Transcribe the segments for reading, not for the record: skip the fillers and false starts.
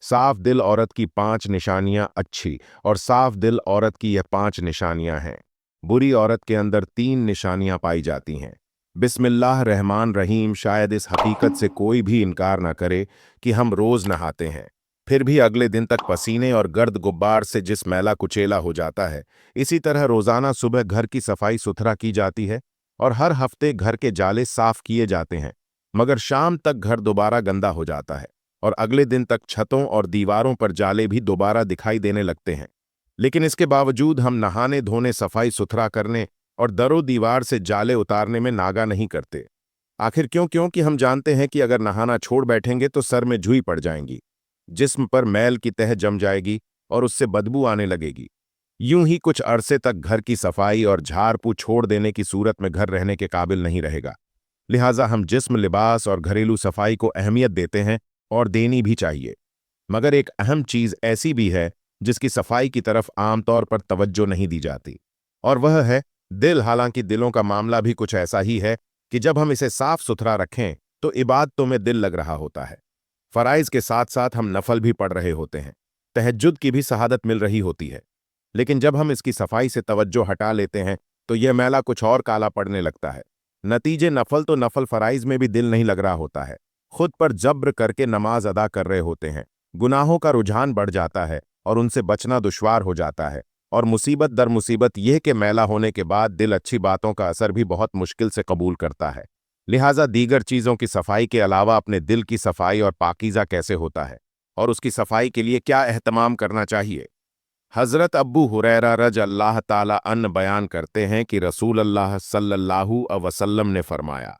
साफ दिल औरत की 5 निशानियां अच्छी और साफ दिल औरत की यह 5 निशानियां हैं। बुरी औरत के अंदर 3 निशानियां पाई जाती हैं। बिस्मिल्लाह रहमान रहीम। शायद इस हकीकत से कोई भी इनकार ना करे कि हम रोज नहाते हैं, फिर भी अगले दिन तक पसीने और गर्द गुब्बार से जिस मैला कुचेला हो जाता है। इसी तरह रोजाना सुबह घर की सफाई सुथरा की जाती है और हर हफ्ते घर के जाले साफ किए जाते हैं, मगर शाम तक घर दोबारा गंदा हो जाता है और अगले दिन तक छतों और दीवारों पर जाले भी दोबारा दिखाई देने लगते हैं। लेकिन इसके बावजूद हम नहाने धोने, सफाई सुथरा करने और दरो दीवार से जाले उतारने में नागा नहीं करते। आखिर क्यों? क्योंकि हम जानते हैं कि अगर नहाना छोड़ बैठेंगे तो सर में जुई पड़ जाएंगी, जिस्म पर मैल की तह जम जाएगी और उससे बदबू आने लगेगी। यूं ही कुछ अरसे तक घर की सफाई और झाड़ पू छोड़ देने की सूरत में घर रहने के काबिल नहीं रहेगा। लिहाजा हम जिस्म, लिबास और घरेलू सफाई को अहमियत देते हैं और देनी भी चाहिए। मगर एक अहम चीज ऐसी भी है जिसकी सफाई की तरफ आमतौर पर तवज्जो नहीं दी जाती, और वह है दिल। हालांकि दिलों का मामला भी कुछ ऐसा ही है कि जब हम इसे साफ सुथरा रखें तो इबादतों में दिल लग रहा होता है। फराइज के साथ साथ हम नफल भी पढ़ रहे होते हैं, तहज्जुद की भी शहादत मिल रही होती है। लेकिन जब हम इसकी सफाई से तवज्जो हटा लेते हैं तो यह मैला कुछ और काला पड़ने लगता है। नतीजे नफल तो नफल, फराइज में भी दिल नहीं लग रहा होता है। खुद पर जब्र करके नमाज अदा कर रहे होते हैं, गुनाहों का रुझान बढ़ जाता है और उनसे बचना दुश्वार हो जाता है। और मुसीबत दर मुसीबत यह कि मैला होने के बाद दिल अच्छी बातों का असर भी बहुत मुश्किल से कबूल करता है। लिहाजा दीगर चीज़ों की सफाई के अलावा अपने दिल की सफाई और पाकीज़ा कैसे होता है और उसकी सफाई के लिए क्या एहतमाम करना चाहिए। हज़रत अब्बू हुरैरा रज़ अल्लाह ताला अन्ह बयान करते हैं कि रसूल अल्लाह सल्लल्लाहु अलैहि वसल्लम ने फरमाया,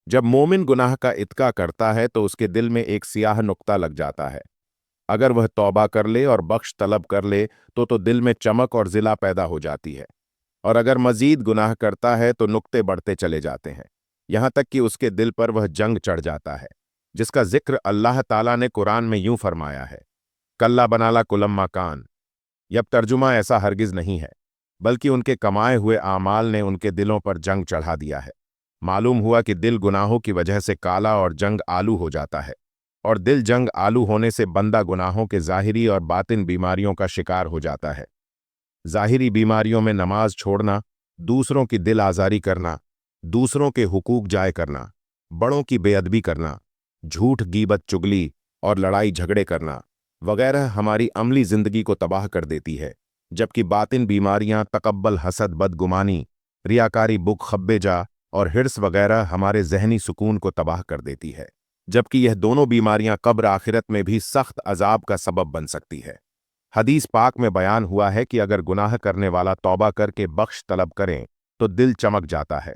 जब मोमिन गुनाह का इत्का करता है तो उसके दिल में एक सियाह नुक्ता लग जाता है। अगर वह तौबा कर ले और बख्श तलब कर ले तो दिल में चमक और जिला पैदा हो जाती है, और अगर मजीद गुनाह करता है तो नुक्ते बढ़ते चले जाते हैं, यहाँ तक कि उसके दिल पर वह जंग चढ़ जाता है, जिसका जिक्र अल्लाह ताला ने कुरान में यूं फरमाया है, कल्ला बनाला कुलम्मा कान। यह तर्जुमा ऐसा हरगिज नहीं है, बल्कि उनके कमाए हुए आमाल ने उनके दिलों पर जंग चढ़ा दिया है। मालूम हुआ कि दिल गुनाहों की वजह से काला और जंग आलू हो जाता है, और दिल जंग आलू होने से बंदा गुनाहों के ज़ाहिरी और बातिन बीमारियों का शिकार हो जाता है। ज़ाहिरी बीमारियों में नमाज छोड़ना, दूसरों की दिल आज़ारी करना, दूसरों के हुकूक जाय करना, बड़ों की बेअदबी करना, झूठ, गीबत, चुगली और लड़ाई झगड़े करना वगैरह हमारी अमली ज़िंदगी को तबाह कर देती है। जबकि बातिन बीमारियां तकब्बल, हसद, बदगुमानी, रियाकारी, बुग़्ज़, खब्बेजा और हिर्स वगैरह हमारे ज़हनी सुकून को तबाह कर देती है। जबकि यह दोनों बीमारियां कब्र आखिरत में भी सख्त अजाब का सबब बन सकती है। हदीस पाक में बयान हुआ है कि अगर गुनाह करने वाला तौबा करके बख्श तलब करें तो दिल चमक जाता है।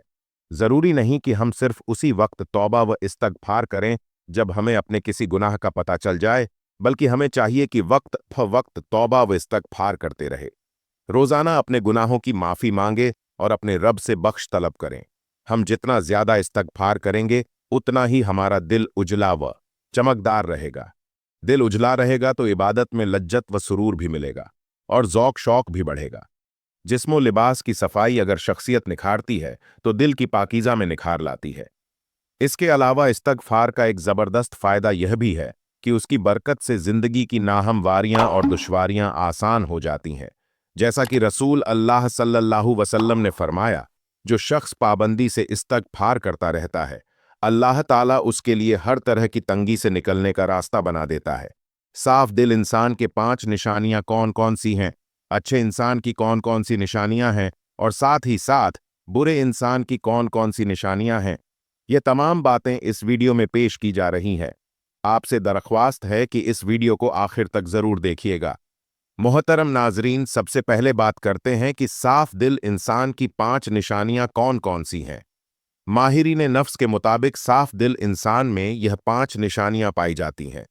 ज़रूरी नहीं कि हम सिर्फ उसी वक्त तौबा व इस्तगफार करें जब हमें अपने किसी गुनाह का पता चल जाए, बल्कि हमें चाहिए कि वक्त फ वक्त तौबा व इस्तगफार करते रहे। रोज़ाना अपने गुनाहों की माफ़ी मांगे और अपने रब से बख्श तलब करें। हम जितना ज़्यादा इस्तगफार करेंगे उतना ही हमारा दिल उजला व चमकदार रहेगा। दिल उजला रहेगा तो इबादत में लज्जत व सुरूर भी मिलेगा और ज़ौक शौक भी बढ़ेगा। जिस्मो लिबास की सफाई अगर शख्सियत निखारती है तो दिल की पाकीज़ा में निखार लाती है। इसके अलावा इस्तगफार का एक ज़बरदस्त फ़ायदा यह भी है कि उसकी बरकत से ज़िंदगी की नाहमवारियां और दुश्वारियां आसान हो जाती हैं। जैसा कि रसूल अल्लाह सल्लल्लाहु अलैहि वसल्लम ने फरमाया, जो शख्स पाबंदी से इस्तगफार करता रहता है, अल्लाह ताला उसके लिए हर तरह की तंगी से निकलने का रास्ता बना देता है। साफ दिल इंसान के 5 निशानियां कौन कौन सी हैं, अच्छे इंसान की कौन कौन सी निशानियां हैं, और साथ ही साथ बुरे इंसान की कौन कौन सी निशानियां हैं, ये तमाम बातें इस वीडियो में पेश की जा रही हैं। आपसे दरख्वास्त है कि इस वीडियो को आखिर तक ज़रूर देखिएगा। मोहतरम नाजरीन, सबसे पहले बात करते हैं कि साफ दिल इंसान की 5 निशानियां कौन कौन सी हैं। माहिरीन नफ्स के मुताबिक साफ दिल इंसान में यह 5 निशानियां पाई जाती हैं।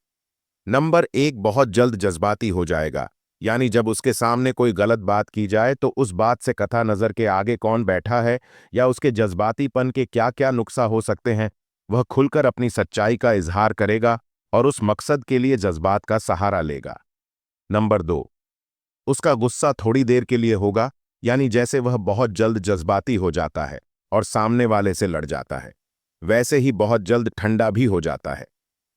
नंबर 1, बहुत जल्द जज्बाती हो जाएगा, यानी जब उसके सामने कोई गलत बात की जाए तो उस बात से कथा नज़र के आगे कौन बैठा है या उसके जज्बातीपन के क्या क्या नुक्सा हो सकते हैं, वह खुलकर अपनी सच्चाई का इजहार करेगा और उस मकसद के लिए जज्बात का सहारा लेगा। नंबर 2, उसका गुस्सा थोड़ी देर के लिए होगा, यानी जैसे वह बहुत जल्द जज्बाती हो जाता है और सामने वाले से लड़ जाता है, वैसे ही बहुत जल्द ठंडा भी हो जाता है।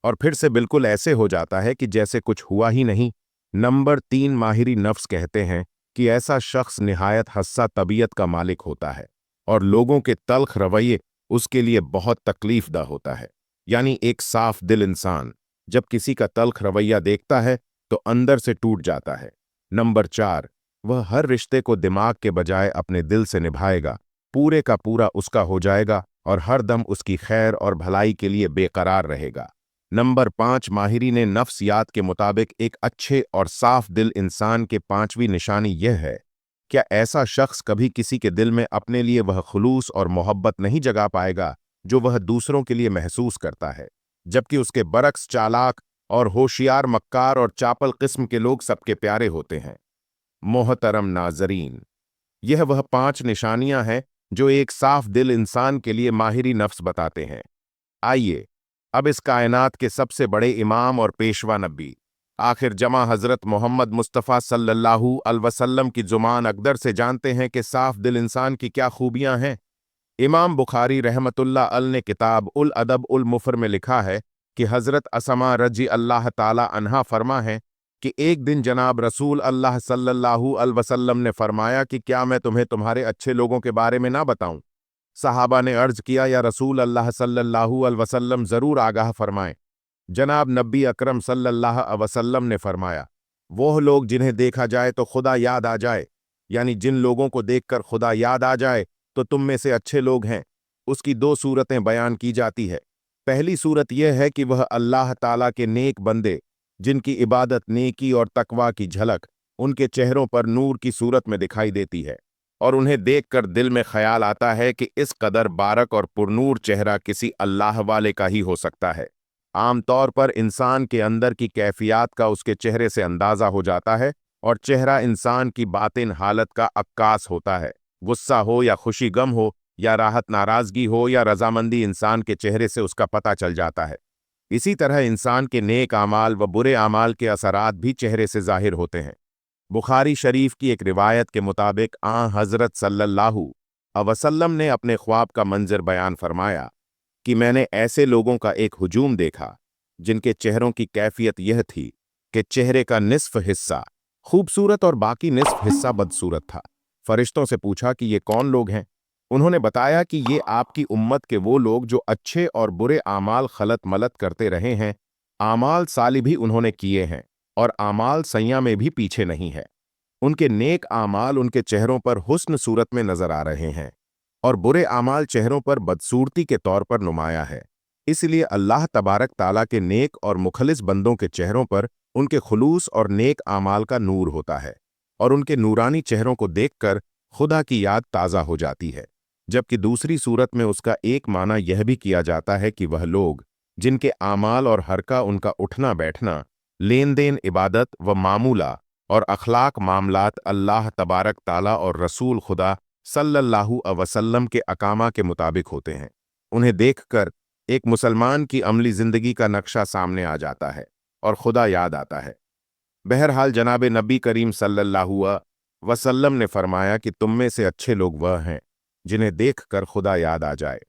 और फिर से बिल्कुल ऐसे हो जाता है कि जैसे कुछ हुआ ही नहीं। नंबर 3, माहिरी नफ्स कहते हैं कि ऐसा शख्स निहायत हस्सा तबीयत का मालिक होता है और लोगों के तल्ख रवैये उसके लिए बहुत तकलीफदा होता है। यानी एक साफ दिल इंसान जब किसी का तल्ख रवैया देखता है तो अंदर से टूट जाता है। नंबर 4, वह हर रिश्ते को दिमाग के बजाय अपने दिल से निभाएगा, पूरे का पूरा उसका हो जाएगा और हर दम उसकी खैर और भलाई के लिए बेकरार रहेगा। नंबर 5, माहिरीन नफ्सियात के मुताबिक एक अच्छे और साफ दिल इंसान के 5वीं निशानी यह है, क्या ऐसा शख्स कभी किसी के दिल में अपने लिए वह खुलूस और मोहब्बत नहीं जगा पाएगा जो वह दूसरों के लिए महसूस करता है, जबकि उसके बरक्स चालाक और होशियार, मक्कार और चापल किस्म के लोग सबके प्यारे होते हैं। मोहतरम नाजरीन, यह वह 5 निशानियां हैं जो एक साफ दिल इंसान के लिए माहिरी नफ्स बताते हैं। आइए अब इस कायनात के सबसे बड़े इमाम और पेशवा नबी आखिर जमा हजरत मोहम्मद मुस्तफ़ा सल्लल्लाहु अलैहि वसल्लम की जुबान अकदर से जानते हैं कि साफ दिल इंसान की क्या खूबियां हैं। इमाम बुखारी रहमतुल्लाह अलैह ने किताब उल अदब उल मुफर में लिखा है कि हजरत असमा रजी अल्लाह ताला अन्हा फरमा है कि एक दिन जनाब रसूल अल्लाह सल्लल्लाहु अलैहि वसल्लम ने फरमाया कि क्या मैं तुम्हें तुम्हारे अच्छे लोगों के बारे में ना बताऊं। सहाबा ने अर्ज किया, या रसूल अल्लाह सल्लल्लाहु अलैहि वसल्लम जरूर आगाह फरमाएं। जनाब नबी अकरम सल्लल्लाहु अलैहि वसल्लम ने फरमाया, वो लोग जिन्हें देखा जाए तो खुदा याद आ जाए, यानी जिन लोगों को देखकर खुदा याद आ जाए तो तुम में से अच्छे लोग हैं। उसकी 2 सूरतें बयान की जाती है। पहली सूरत यह है कि वह अल्लाह ताला के नेक बंदे जिनकी इबादत, नेकी और तकवा की झलक उनके चेहरों पर नूर की सूरत में दिखाई देती है और उन्हें देखकर दिल में ख्याल आता है कि इस कदर बारक और पुरनूर चेहरा किसी अल्लाह वाले का ही हो सकता है। आमतौर पर इंसान के अंदर की कैफियत का उसके चेहरे से अंदाजा हो जाता है और चेहरा इंसान की बातिन हालत का अक्कास होता है। गुस्सा हो या खुशी गम हो या राहत नाराजगी हो या रजामंदी, इंसान के चेहरे से उसका पता चल जाता है। इसी तरह इंसान के नेक आमाल व बुरे आमाल के असरात भी चेहरे से जाहिर होते हैं। बुखारी शरीफ की एक रिवायत के मुताबिक हजरत सल्लल्लाहु अलैहि वसल्लम ने अपने ख्वाब का मंजर बयान फरमाया कि मैंने ऐसे लोगों का एक हुजूम देखा जिनके चेहरों की कैफियत यह थी कि चेहरे का निस्फ हिस्सा खूबसूरत और बाकी निस्फ हिस्सा बदसूरत था। फरिश्तों से पूछा कि ये कौन लोग हैं। उन्होंने बताया कि ये आपकी उम्मत के वो लोग जो अच्छे और बुरे आमाल खलत मलत करते रहे हैं, आमाल साली भी उन्होंने किए हैं और आमाल सैया में भी पीछे नहीं है। उनके नेक आमाल उनके चेहरों पर हुस्न सूरत में नजर आ रहे हैं और बुरे आमाल चेहरों पर बदसूरती के तौर पर नुमाया है। इसलिए अल्लाह तबारक ताला के नेक और मुखलिस बंदों के चेहरों पर उनके खुलूस और नेक आमाल का नूर होता है और उनके नूरानी चेहरों को देखकर खुदा की याद ताज़ा हो जाती है। जबकि दूसरी सूरत में उसका एक माना यह भी किया जाता है कि वह लोग जिनके आमाल और हरका, उनका उठना बैठना, लेन देन, इबादत व मामूला और अखलाक मामलात अल्लाह तबारक ताला और रसूल खुदा सल्लल्लाहु अलैहि वसल्लम के अकामा के मुताबिक होते हैं, उन्हें देखकर एक मुसलमान की अमली जिंदगी का नक्शा सामने आ जाता है और खुदा याद आता है। बहरहाल जनाब नबी करीम सल्लल्लाहु अलैहि वसल्लम ने फरमाया कि तुम में से अच्छे लोग वह हैं जिन्हें देखकर खुदा याद आ जाए।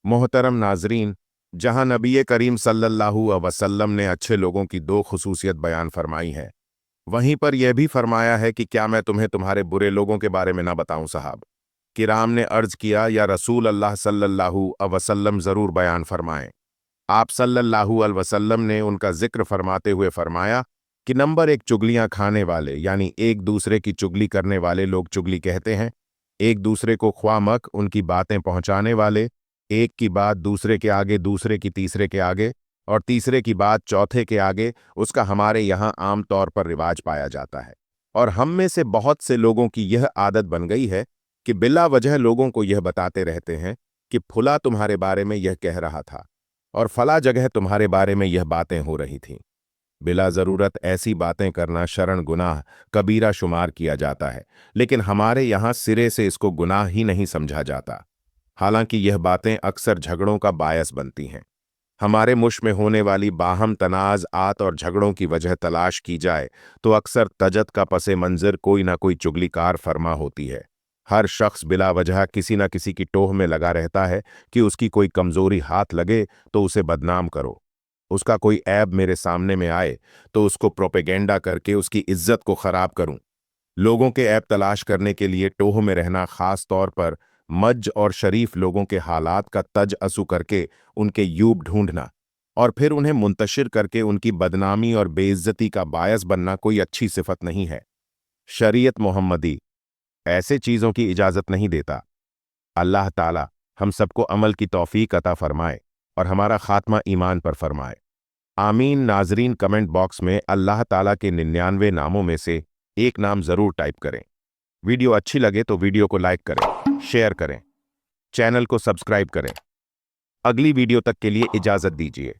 मोहतरम नाजरीन, जहां नबी करीम सल्लल्लाहु अलैहि वसल्लम ने अच्छे लोगों की 2 खुसूसियत बयान फरमाई है, वहीं पर यह भी फरमाया है कि क्या मैं तुम्हें तुम्हारे बुरे लोगों के बारे में ना बताऊं। साहब किराम ने अर्ज किया, या रसूल अल्लाह सल्लल्लाहु अलैहि वसल्लम जरूर बयान फरमाएं। आप सल्लल्लाहु अलैहि वसल्लम ने उनका जिक्र फरमाते हुए फरमाया कि नंबर 1, चुगलियां खाने वाले, यानी एक दूसरे की चुगली करने वाले लोग चुगली कहते हैं। एक दूसरे को ख्वामक उनकी बातें पहुंचाने वाले, एक की बात दूसरे के आगे, दूसरे की तीसरे के आगे और तीसरे की बात चौथे के आगे, उसका हमारे यहाँ आम तौर पर रिवाज पाया जाता है। और हम में से बहुत से लोगों की यह आदत बन गई है कि बिला वजह लोगों को यह बताते रहते हैं कि फुला तुम्हारे बारे में यह कह रहा था और फला जगह तुम्हारे बारे में यह बातें हो रही थीं। बिला ज़रूरत ऐसी बातें करना शरण गुनाह कबीरा शुमार किया जाता है, लेकिन हमारे यहाँ सिरे से इसको गुनाह ही नहीं समझा जाता। हालांकि यह बातें अक्सर झगड़ों का बायस बनती हैं। हमारे मुश्क में होने वाली बाहम तनाज़ आत और झगड़ों की वजह तलाश की जाए तो अक्सर तजद का पसे मंज़र कोई ना कोई चुगलीकार फरमा होती है। हर शख्स बिला वजह किसी न किसी की टोह में लगा रहता है कि उसकी कोई कमज़ोरी हाथ लगे तो उसे बदनाम करो, उसका कोई ऐब मेरे सामने में आए तो उसको प्रोपेगेंडा करके उसकी इज्जत को खराब करूं। लोगों के ऐब तलाश करने के लिए टोह में रहना, खास तौर पर मज और शरीफ लोगों के हालात का तज असू करके उनके यूब ढूंढना और फिर उन्हें मुंतशिर करके उनकी बदनामी और बेइज्जती का बायस बनना कोई अच्छी सिफत नहीं है। शरीयत मोहम्मदी ऐसे चीजों की इजाजत नहीं देता। अल्लाह ताला हम सबको अमल की तौफीक अता फरमाए और हमारा खात्मा ईमान पर फरमाए। आमीन। नाजरीन, कमेंट बॉक्स में अल्लाह ताला के 99 नामों में से एक नाम जरूर टाइप करें। वीडियो अच्छी लगे तो वीडियो को लाइक करें, शेयर करें, चैनल को सब्सक्राइब करें। अगली वीडियो तक के लिए इजाजत दीजिए।